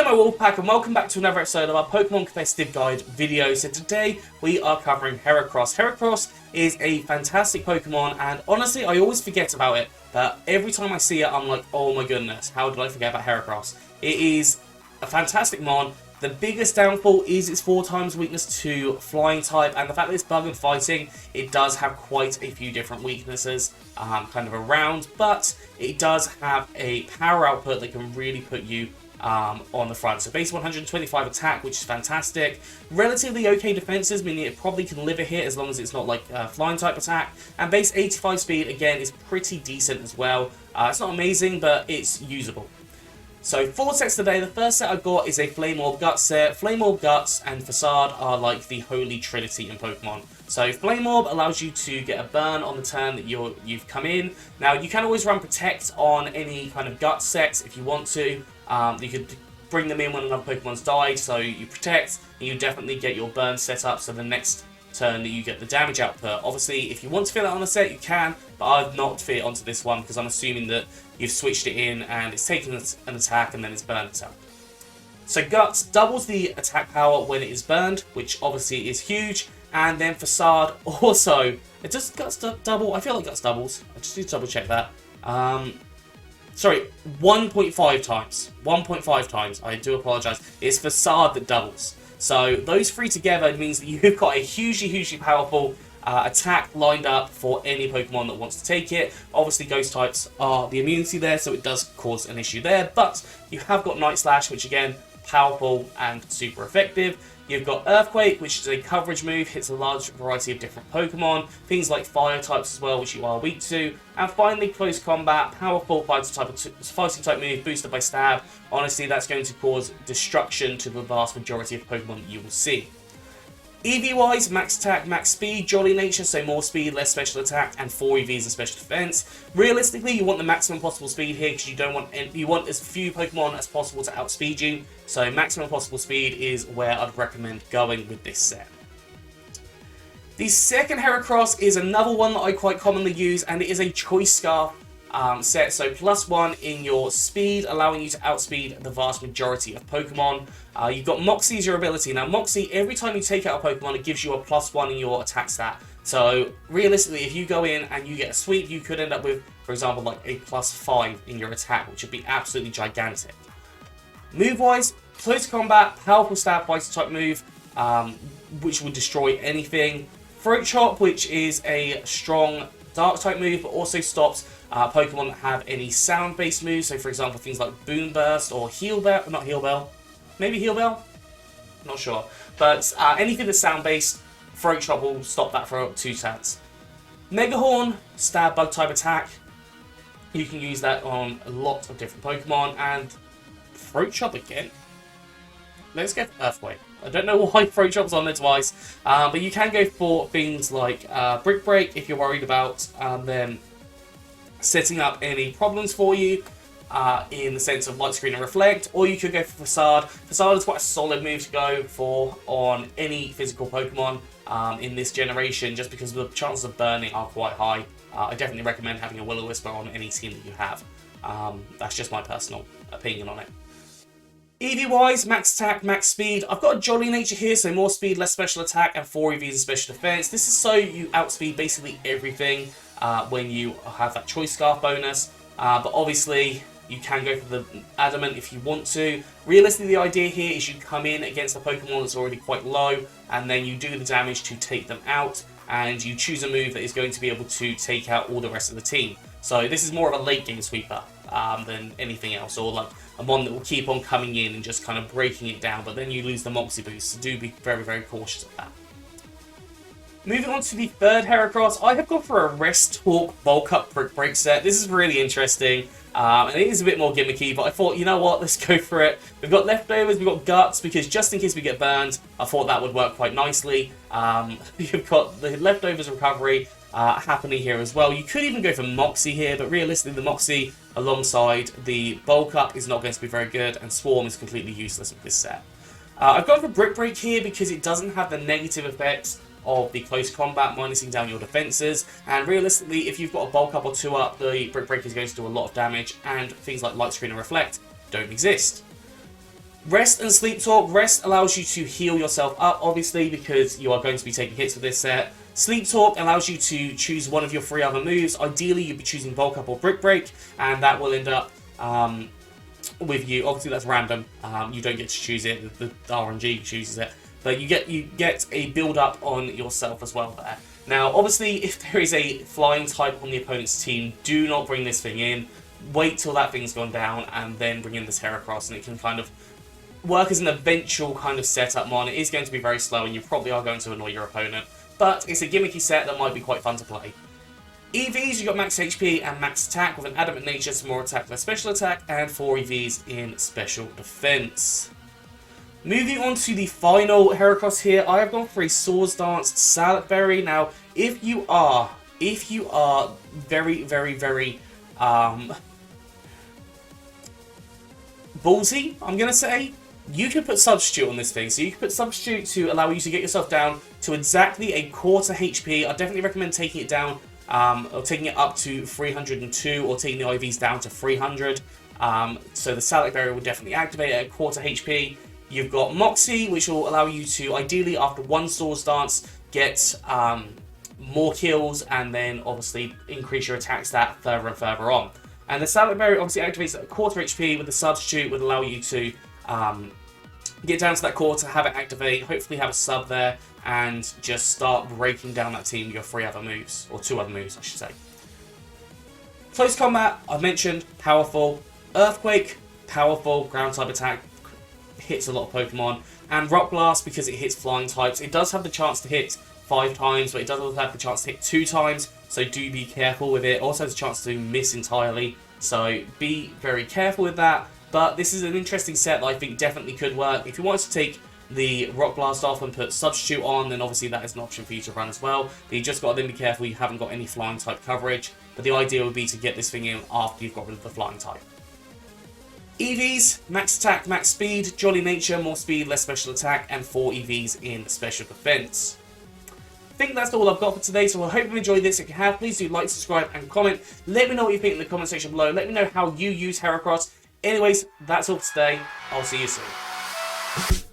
my Wolfpack, and welcome back to another episode of our Pokemon Competitive Guide video. So today we are covering Heracross. Heracross is a fantastic Pokemon, and honestly I always forget about it, but every time I see it I'm like, oh my goodness, how did I forget about Heracross? It is a fantastic mon. The biggest downfall is its 4 times weakness to flying type, and the fact that it's bug and fighting, it does have quite a few different weaknesses kind of around, but it does have a power output that can really put you on the front. So base 125 attack, which is fantastic. Relatively okay defenses, meaning it probably can live a hit as long as it's not like flying type attack. And base 85 speed, again, is pretty decent as well. It's not amazing, but it's usable. So 4 sets today. The first set I've got is a Flame Orb Guts set. Flame Orb Guts and Facade are like the holy trinity in Pokemon. So Flame Orb allows you to get a burn on the turn that you've come in. Now you can always run Protect on any kind of Guts sets if you want to. You could bring them in when another Pokemon's died, so you Protect, and you definitely get your burn set up so the next turn that you get the damage output. Obviously, if you want to fit that on a set, you can, but I've not fit it onto this one because I'm assuming that you've switched it in and it's taking an attack and then it's burned itself. So Guts doubles the attack power when it is burned, which obviously is huge, and then Facade also, it does Guts double? I feel like Guts doubles. I just need to double check that. Sorry, 1.5 times. 1.5 times, I do apologise. It's Facade that doubles. So those 3 together means that you've got a hugely powerful attack lined up for any Pokemon that wants to take it. Obviously Ghost types are the immunity there, so it does cause an issue there, but you have got Night Slash, which again, powerful and super effective. You've got Earthquake, which is a coverage move, hits a large variety of different Pokemon, things like Fire types as well, which you are weak to. And finally, Close Combat, powerful fighting type move, boosted by Stab. Honestly, that's going to cause destruction to the vast majority of Pokemon that you will see. EV-wise, max attack, max speed, jolly nature, so more speed, less special attack, and 4 EVs and special defense. Realistically, you want the maximum possible speed here because you want as few Pokemon as possible to outspeed you. So maximum possible speed is where I'd recommend going with this set. The second Heracross is another one that I quite commonly use, and it is a Choice Scarf set, so +1 in your speed, allowing you to outspeed the vast majority of Pokemon. You've got Moxie as your ability. Now Moxie, every time you take out a Pokemon, it gives you a +1 in your attack stat. So realistically, if you go in and you get a sweep, you could end up with, for example, like a +5 in your attack, which would be absolutely gigantic. Move-wise, Close Combat, powerful stab fighter type move, which will destroy anything. Throat Chop, which is a strong dark type move, but also stops Pokemon that have any sound-based moves. So, for example, things like Boom Burst or Heal Bell. Not Heal Bell. Maybe Heal Bell? Not sure. But anything that's sound-based, Throat Chop will stop that for 2 turns. Mega Horn, stab bug type attack. You can use that on a lot of different Pokemon. And Throat Chop again. Let's go for Earthquake. I don't know why Throat Chop's on there twice, but you can go for things like Brick Break if you're worried about them setting up any problems for you in the sense of Light Screen and Reflect, or you could go for Facade. Facade is quite a solid move to go for on any physical Pokemon in this generation, just because the chances of burning are quite high. I definitely recommend having a Will-O-Wisp on any team that you have. That's just my personal opinion on it. EV-wise, max attack, max speed. I've got a jolly nature here, so more speed, less special attack, and 4 EVs and special defense. This is so you outspeed basically everything when you have that Choice Scarf bonus. But obviously, you can go for the Adamant if you want to. Realistically, the idea here is you come in against a Pokemon that's already quite low, and then you do the damage to take them out, and you choose a move that is going to be able to take out all the rest of the team. So this is more of a late game sweeper than anything else, or like a mon that will keep on coming in and just kind of breaking it down, but then you lose the Moxie boost, so do be very cautious of that. Moving on to the third Heracross, I have gone for a Rest Talk Bulk Up Brick Break set. This is really interesting, and it is a bit more gimmicky, but I thought, you know what, let's go for it. We've got Leftovers, we've got Guts, because just in case we get burned, I thought that would work quite nicely. You've got the Leftovers Recovery happening here as well. You could even go for Moxie here, but realistically the Moxie alongside the Bulk Up is not going to be very good, and Swarm is completely useless with this set. I've gone for Brick Break here because it doesn't have the negative effects of the Close Combat, minusing down your defenses, and realistically if you've got a Bulk Up or 2 up, the Brick Break is going to do a lot of damage, and things like Light Screen and Reflect don't exist. Rest and Sleep Talk. Rest allows you to heal yourself up, obviously, because you are going to be taking hits with this set. Sleep Talk allows you to choose one of your 3 other moves. Ideally, you'd be choosing Bulk Up or Brick Break, and that will end up with you. Obviously, that's random. You don't get to choose it. The RNG chooses it. But you get a build-up on yourself as well there. Now, obviously, if there is a flying type on the opponent's team, do not bring this thing in. Wait till that thing's gone down, and then bring in this Heracross, and it can kind of work as an eventual kind of setup mon. It is going to be very slow, and you probably are going to annoy your opponent. But it's a gimmicky set that might be quite fun to play. EVs, you've got max HP and max attack with an adamant nature, some more attack, less special attack, and 4 EVs in special defense. Moving on to the final Heracross here, I have gone for a Swords Dance Salad Berry. Now, if you are very, very, very ballsy, I'm going to say, you can put Substitute on this thing. So you can put Substitute to allow you to get yourself down to exactly a quarter HP. I definitely recommend taking it down, or taking it up to 302, or taking the IVs down to 300. So the Salad Berry will definitely activate at a quarter HP. You've got Moxie, which will allow you to, ideally after 1 Swords Dance, get more kills, and then obviously increase your attack stat further and further on. And the Salad Berry obviously activates at a quarter HP, with the Substitute would allow you to get down to that quarter, have it activate, hopefully have a sub there, and just start breaking down that team with your 3 other moves, or 2 other moves I should say. Close Combat, I've mentioned, powerful. Earthquake, powerful, ground type attack, hits a lot of Pokemon. And Rock Blast, because it hits flying types, it does have the chance to hit 5 times, but it does also have the chance to hit 2 times, so do be careful with it. Also has a chance to miss entirely, so be very careful with that. But this is an interesting set that I think definitely could work. If you wanted to take the Rock Blast off and put Substitute on, then obviously that is an option for you to run as well. But you just got to then be careful you haven't got any flying type coverage. But the idea would be to get this thing in after you've got rid of the flying type. EVs, max attack, max speed, jolly nature, more speed, less special attack, and 4 EVs in special defense. I think that's all I've got for today, so I hope you enjoyed this. If you have, please do like, subscribe, and comment. Let me know what you think in the comment section below. Let me know how you use Heracross. Anyways, that's all for today. I'll see you soon.